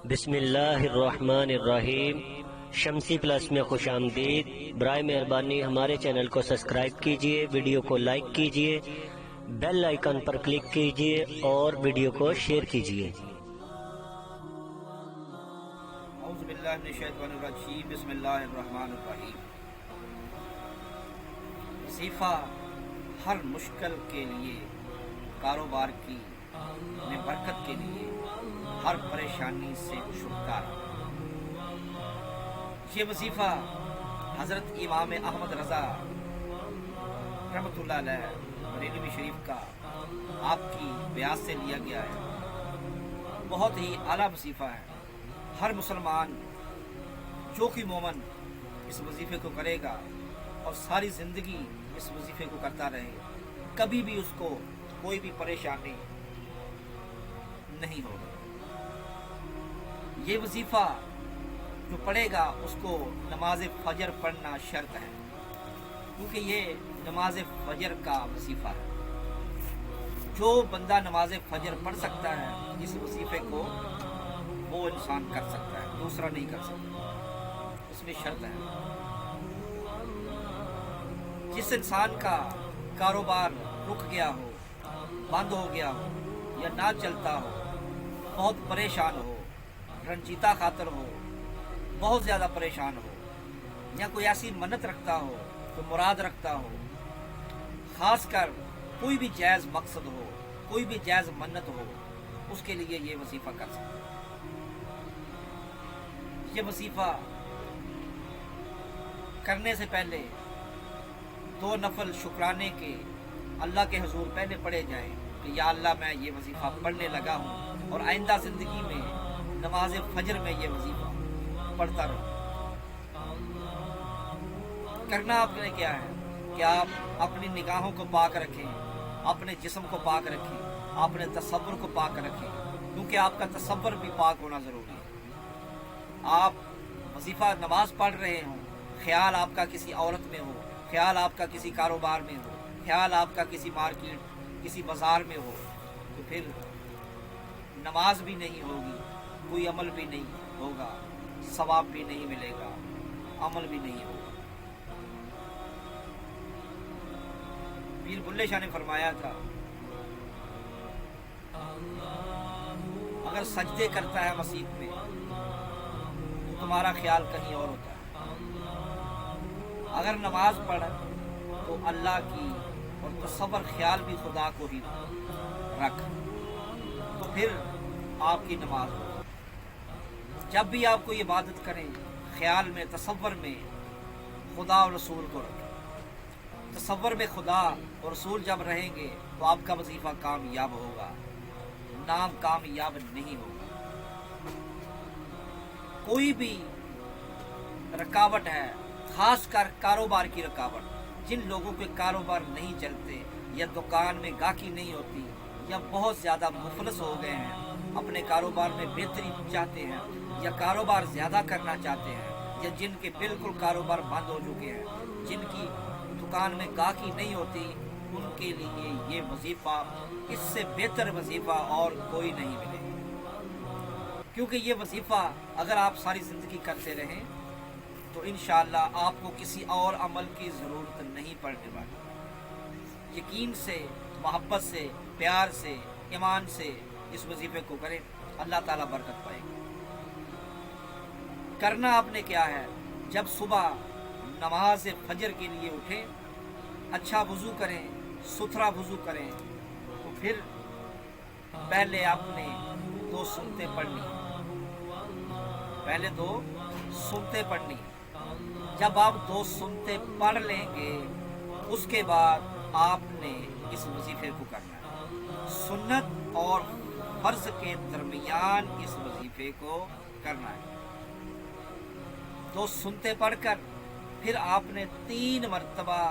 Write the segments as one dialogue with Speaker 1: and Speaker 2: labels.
Speaker 1: بسم اللہ الرحمن الرحیم۔ شمسی پلس میں خوش آمدید۔ برائے مہربانی ہمارے چینل کو سبسکرائب کیجئے، ویڈیو کو لائک کیجئے، بیل آئیکن پر کلک کیجئے اور ویڈیو کو شیئر کیجئے۔
Speaker 2: اعوذ باللہ من الشیطان الرجیم، بسم اللہ الرحمن الرحیم۔ وظیفہ ہر مشکل کے لیے، کاروبار کی میں برکت کے لیے، ہر پریشانی سے چھٹکارا۔ یہ وظیفہ حضرت امام احمد رضا رحمۃ اللہ علیہ بریلوی شریف کا آپ کی بیعت سے لیا گیا ہے۔ بہت ہی اعلیٰ وظیفہ ہے۔ ہر مسلمان جو کہ مومن اس وظیفے کو کرے گا اور ساری زندگی اس وظیفے کو کرتا رہے، کبھی بھی اس کو کوئی بھی پریشانی نہیں ہوگی۔ یہ وظیفہ جو پڑھے گا اس کو نماز فجر پڑھنا شرط ہے، کیونکہ یہ نماز فجر کا وظیفہ ہے۔ جو بندہ نماز فجر پڑھ سکتا ہے اس وظیفے کو، وہ انسان کر سکتا ہے، دوسرا نہیں کر سکتا۔ اس میں شرط ہے، جس انسان کا کاروبار رک گیا ہو، بند ہو گیا ہو یا نہ چلتا ہو، بہت پریشان ہو، رنجیدہ خاطر ہو، بہت زیادہ پریشان ہو، یا کوئی ایسی منت رکھتا ہو، کوئی مراد رکھتا ہو، خاص کر کوئی بھی جائز مقصد ہو، کوئی بھی جائز منت ہو، اس کے لیے یہ وظیفہ کر سکتا ہے۔ یہ وظیفہ کرنے سے پہلے 2 نفل شکرانے کے اللہ کے حضور پہلے پڑھے جائیں کہ یا اللہ میں یہ وظیفہ پڑھنے لگا ہوں اور آئندہ زندگی میں نماز فجر میں یہ وظیفہ پڑھتا رہوں۔ کرنا آپ نے کیا ہے کہ آپ اپنی نگاہوں کو پاک رکھیں، اپنے جسم کو پاک رکھیں، اپنے تصور کو پاک رکھیں، کیونکہ آپ کا تصور بھی پاک ہونا ضروری ہے۔ آپ وظیفہ نماز پڑھ رہے ہوں، خیال آپ کا کسی عورت میں ہو، خیال آپ کا کسی کاروبار میں ہو، خیال آپ کا کسی مارکیٹ، کسی بازار میں ہو، تو پھر نماز بھی نہیں ہوگی، کوئی عمل بھی نہیں ہوگا، ثواب بھی نہیں ملے گا، عمل بھی نہیں ہوگا۔ پیر بلے شاہ نے فرمایا تھا، اگر سجدے کرتا ہے مسجد میں تو تمہارا خیال کہیں اور ہوتا ہے، اگر نماز پڑھ تو اللہ کی اور تصور خیال بھی خدا کو ہی رکھ، تو پھر آپ کی نماز ہو۔ جب بھی آپ کوئی عبادت کریں، خیال میں، تصور میں خدا اور رسول کو رکھیں۔ تصور میں خدا اور رسول جب رہیں گے تو آپ کا وظیفہ کامیاب ہوگا، نام کامیاب نہیں ہوگا۔ کوئی بھی رکاوٹ ہے، خاص کر کاروبار کی رکاوٹ، جن لوگوں کے کاروبار نہیں چلتے یا دکان میں گاہکی نہیں ہوتی یا بہت زیادہ مفلس ہو گئے ہیں، اپنے کاروبار میں بہتری چاہتے ہیں یا کاروبار زیادہ کرنا چاہتے ہیں، یا جن کے بالکل کاروبار بند ہو چکے ہیں، جن کی دکان میں گاہکی نہیں ہوتی، ان کے لیے یہ وظیفہ، اس سے بہتر وظیفہ اور کوئی نہیں ملے گا۔ کیونکہ یہ وظیفہ اگر آپ ساری زندگی کرتے رہیں تو انشاءاللہ آپ کو کسی اور عمل کی ضرورت نہیں پڑنے والی۔ یقین سے، محبت سے، پیار سے، ایمان سے اس وظیفے کو کریں، اللہ تعالیٰ برکت پائے گا۔ کرنا آپ نے کیا ہے، جب صبح نماز فجر کے لیے اٹھیں، اچھا وضو کریں، ستھرا وضو کریں، تو پھر پہلے آپ نے 2 سنتیں پڑھنی، پہلے 2 سنتیں پڑھنی۔ جب آپ 2 سنتیں پڑھ لیں گے، اس کے بعد آپ نے اس وظیفے کو کرنا ہے۔ سنت اور فرض کے درمیان اس وظیفے کو کرنا ہے۔ 2 سنتیں پڑھ کر پھر آپ نے 3 مرتبہ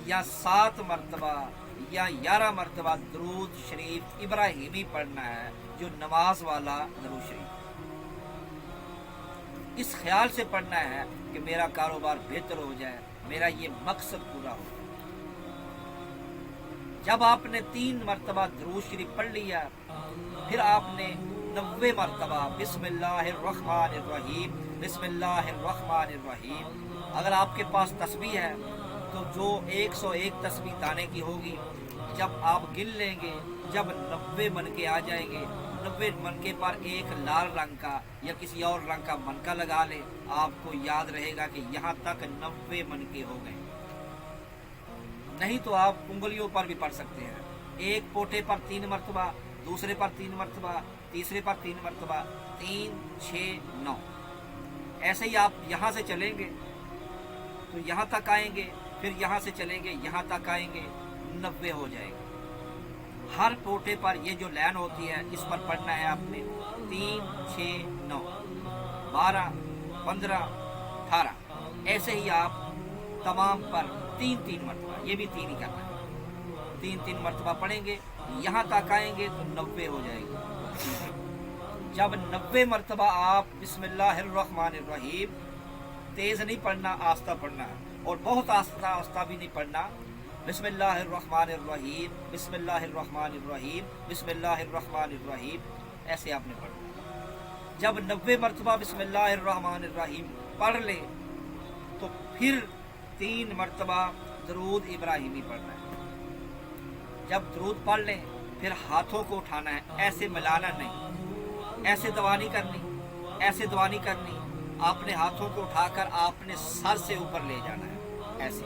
Speaker 2: یا 7 مرتبہ یا 11 مرتبہ درود شریف ابراہیمی پڑھنا ہے، جو نماز والا درود شریف۔ اس خیال سے پڑھنا ہے کہ میرا کاروبار بہتر ہو جائے، میرا یہ مقصد پورا ہو جائے۔ جب آپ نے 3 مرتبہ درود شریف پڑھ لیا، پھر آپ نے 90 मरतबा बिस्मिल्लाहिर्रहमानिर्रहीम बिस्मिल्लाहिर्रहमानिर्रहीम। अगर आपके पास तस्बीह है तो जो 101 तस्बीह दाने की होगी, जब आप गिन लेंगे, जब 90 मनके आ जाएंगे, 90 मनके पर एक लाल रंग का या किसी और रंग का मनका लगा ले, आपको याद रहेगा कि यहाँ तक 90 मनके हो गए। नहीं तो आप उंगलियों पर भी पढ़ सकते हैं। एक पोटे पर 3 मरतबा, दूसरे पर 3 मरतबा, तीसरे पर 3 मरतबा, 3, 6, 9। ऐसे ही आप यहाँ से चलेंगे तो यहाँ तक आएंगे, फिर यहाँ से चलेंगे यहाँ तक आएंगे, 90 हो जाएगा। हर पोटे पर ये जो लाइन होती है इस पर पढ़ना है आपने 3, 6, 9, 12, 15, 18। ऐसे ही आप तमाम पर 3-3 मरतबा, ये भी 3 ही करना है, 3-3 मरतबा पढ़ेंगे, यहाँ तक आएंगे तो 90 हो जाएगी। जब 90 मरतबा आप बिस्मिल्लाहिर्रहमानिर्रहीम, तेज नहीं पढ़ना, आस्ता पढ़ना है, और बहुत आस्ता आस्ता भी नहीं पढ़ना। बिस्मिल्लाहिर्रहमानिर्रहीम बिस्मिल्लाहिर्रहमानिर्रहीम बिस्मिल्लाहिर्रहमानिर्रहीम, ऐसे आपने पढ़ना। जब 90 मरतबा बिस्मिल्लाहिर्रहमानिर्रहीम पढ़ ले तो फिर 3 मरतबा दरूद इब्राहिमी पढ़ना है। जब दरूद पढ़ लें फिर हाथों को उठाना है, ऐसे मिलाना नहीं, ऐसे दवा नहीं करनी, ऐसे दवा नहीं करनी। आपने हाथों को उठाकर आपने सर से ऊपर ले जाना है, ऐसे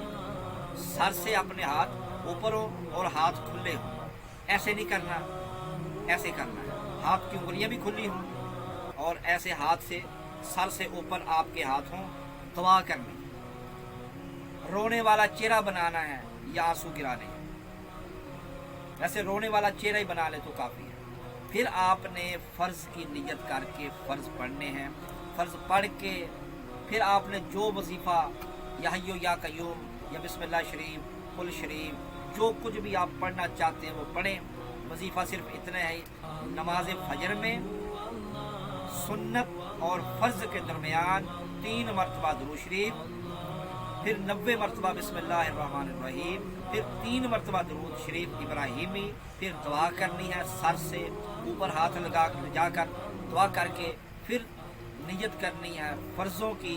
Speaker 2: सर से अपने हाथ ऊपर हो और हाथ खुले हो, ऐसे नहीं करना, ऐसे करना है। हाथ की उंगलियां भी खुली हों और ऐसे हाथ से सर से ऊपर आपके हाथ हों, दुआ करनी। रोने वाला चेहरा बनाना है या आंसू गिराने हैं, वैसे रोने वाला चेहरा ही बना ले तो काफ़ी है। फिर आपने फ़र्ज़ की नियत करके फ़र्ज़ पढ़ने हैं। फ़र्ज़ पढ़ के फिर आपने जो वजीफ़ा या हय्यो या कय्यूम या बिस्मिल्लाह शरीफ, कुल शरीफ, जो कुछ भी आप पढ़ना चाहते हैं वो पढ़ें। वजीफ़ा सिर्फ इतना है, नमाज फजर में सुन्नत और फ़र्ज़ के दरमियान 3 मरतबा दुरूद शरीफ, फिर 90 मरतबा बिस्मिल्लाहिर्रहमानिर्रहीम, फिर 3 मरतबा दुरूद शरीफ इब्राहिमी, फिर दुआ करनी है सर से ऊपर हाथ लगा जाकर दुआ करके, फिर नियत करनी है फ़र्ज़ों की,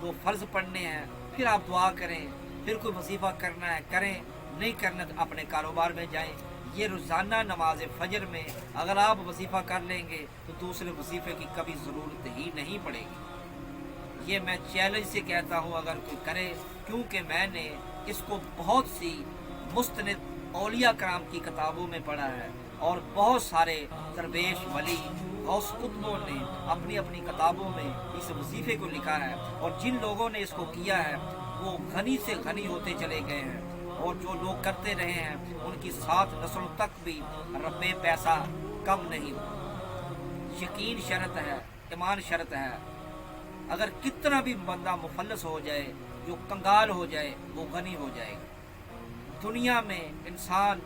Speaker 2: 2 फ़र्ज़ पढ़ने हैं, फिर आप दुआ करें, फिर कोई वजीफ़ा करना है करें, नहीं करना तो अपने कारोबार में जाएं। ये रोज़ाना नमाज फजर में अगर आप वजीफ़ा कर लेंगे तो दूसरे वजीफ़े की कभी ज़रूरत ही नहीं पड़ेगी। ये मैं चैलेंज से कहता हूँ अगर कोई करे, क्योंकि मैंने इसको बहुत सी मुस्तनद औलिया कराम की किताबों में पढ़ा है और बहुत सारे दरवेश वली गौस कुतुबों ने अपनी अपनी किताबों में इस वजीफ़े को लिखा है, और जिन लोगों ने इसको किया है वो गनी से गनी होते चले गए हैं, और जो लोग करते रहे हैं उनकी 7 नस्लों तक भी रब्बे पैसा कम नहीं हुआ। यकीन शर्त है, ईमान शर्त है। अगर कितना भी बंदा मुफल्लस हो जाए, जो कंगाल हो जाए, वो गनी हो जाएगा। दुनिया में इंसान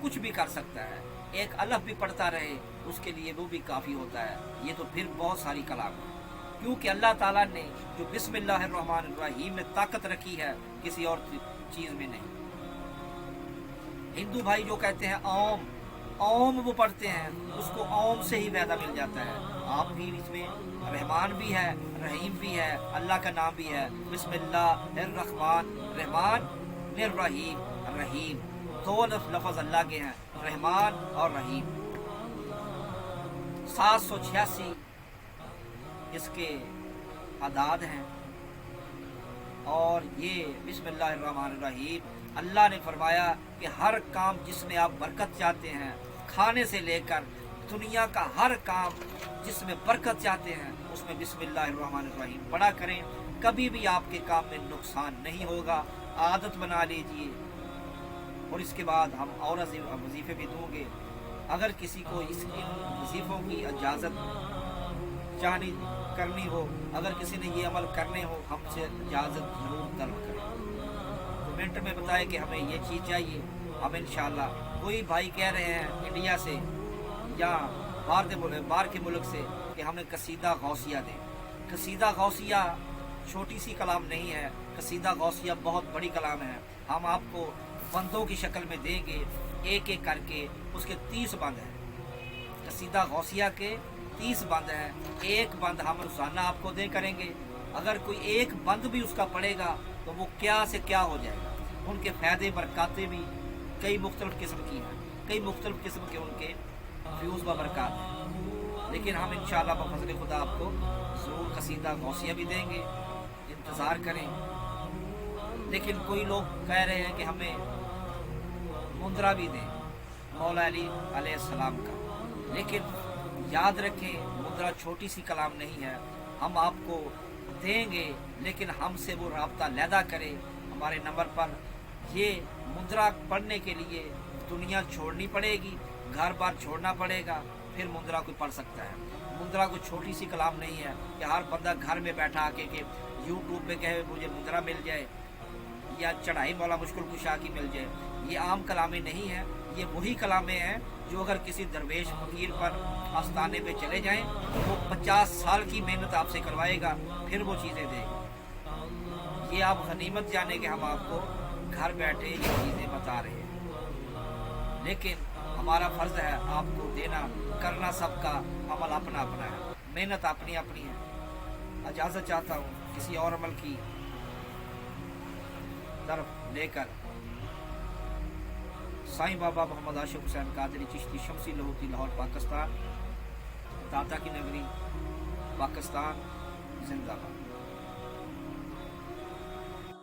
Speaker 2: कुछ भी कर सकता है, एक अलफ भी पढ़ता रहे उसके लिए वो भी काफ़ी होता है। ये तो फिर बहुत सारी कलाम है, क्योंकि अल्लाह ताला ने जो बिस्मिल्लाहिर्रहमानिर्रहीम में ताकत रखी है किसी और चीज़ में नहीं। हिंदू भाई जो कहते हैं ओम, ओम वो पढ़ते हैं, उसको ओम से ही फायदा मिल जाता है। आप भी इसमें रहमान भी है, रहीम भी है, अल्लाह का नाम भी है। बिस्मिल्लाहिर्रहमान, रहमान निर्रहीम, रहीम 2 लफ्ज़ अल्लाह के हैं, रहमान और रहीम। 786 इसके आदाद हैं, और ये बिस्मिल्लाहिर्रहमानिर्रहीम अल्लाह ने फरमाया कि हर काम जिसमें आप बरकत चाहते हैं, खाने से लेकर दुनिया का हर काम जिसमें बरकत चाहते हैं उसमें बिस्मिल्लाहिर्रहमानिर्रहीम पढ़ा करें। कभी भी आपके काम में नुकसान नहीं होगा, आदत बना लीजिए। और इसके बाद हम और वजीफ़े भी दूँगे। अगर किसी को इसकी वजीफ़ों की इजाज़त चाहनी करनी हो, अगर किसी ने ये अमल करने हो, हमसे इजाज़त ज़रूर तलब करें। कमेंट में बताएं कि हमें ये चीज़ चाहिए, हम इंशाअल्लाह। कोई भाई कह रहे हैं इंडिया से या बाहर के मुल्क से कि हमें कसीदा गौसिया दें। कसीदा गौसिया छोटी सी कलाम नहीं है, कसीदा गौसिया बहुत बड़ी कलाम है। हम आपको बंदों की शक्ल में देंगे, एक एक करके। उसके 30 बंद हैं। कसीदा गौसिया के 30 बंद हैं, एक बंद हम रोजाना आपको दे करेंगे। अगर कोई एक बंद भी उसका पड़ेगा तो वो क्या से क्या हो जाएगा। उनके फ़ायदे बरकतें भी कई मुख्तलिफ़ किस्म की हैं, कई मुख्तलिफ़ किस्म के उनके फ्यूज़ व बरक़ात हैं। लेकिन हम इंशाअल्लाह बफ़ज़ल खुदा आपको ज़रूर कसीदा गौसिया भी देंगे, इंतज़ार करें। लेकिन कोई लोग कह रहे हैं कि हमें मुंदरा भी दें मौला अली अलैहिस्सलाम का। लेकिन याद रखें, मुंदरा छोटी सी कलाम नहीं है। हम आपको देंगे, लेकिन हमसे वो राब्ता लैदा करें हमारे नंबर पर। ये मुंदरा पढ़ने के लिए दुनिया छोड़नी पड़ेगी, घर बार छोड़ना पड़ेगा, फिर मुंदरा कोई पढ़ सकता है। मुंदरा कोई छोटी सी कलाम नहीं है कि हर बंदा घर में बैठा आके कि यूट्यूब पे कहे मुझे मुंदरा मिल जाए या चढ़ाई मौला मुश्किल कुशा की मिल जाए। ये आम कलामें नहीं हैं, ये वही कलामें हैं जो अगर किसी दरवेश फकीर पर आस्थाने पे चले जाएं वो 50 साल की मेहनत आपसे करवाएगा, फिर वो चीज़ें देगा। ये आप गनीमत जाने के हम आपको घर बैठे ये चीज़ें बता रहे हैं। लेकिन हमारा फ़र्ज़ है आपको देना, करना सबका, अमल अपना अपना है, मेहनत अपनी अपनी है। इजाज़त चाहता हूँ किसी और अमल की तरफ लेकर। साईं बाबा मोहम्मद आशिक हुसैन कादरी चिश्ती शमसी लाहौरी लाहौर पाकिस्तान, दाता की नगरी पाकिस्तान जिंदाबाद।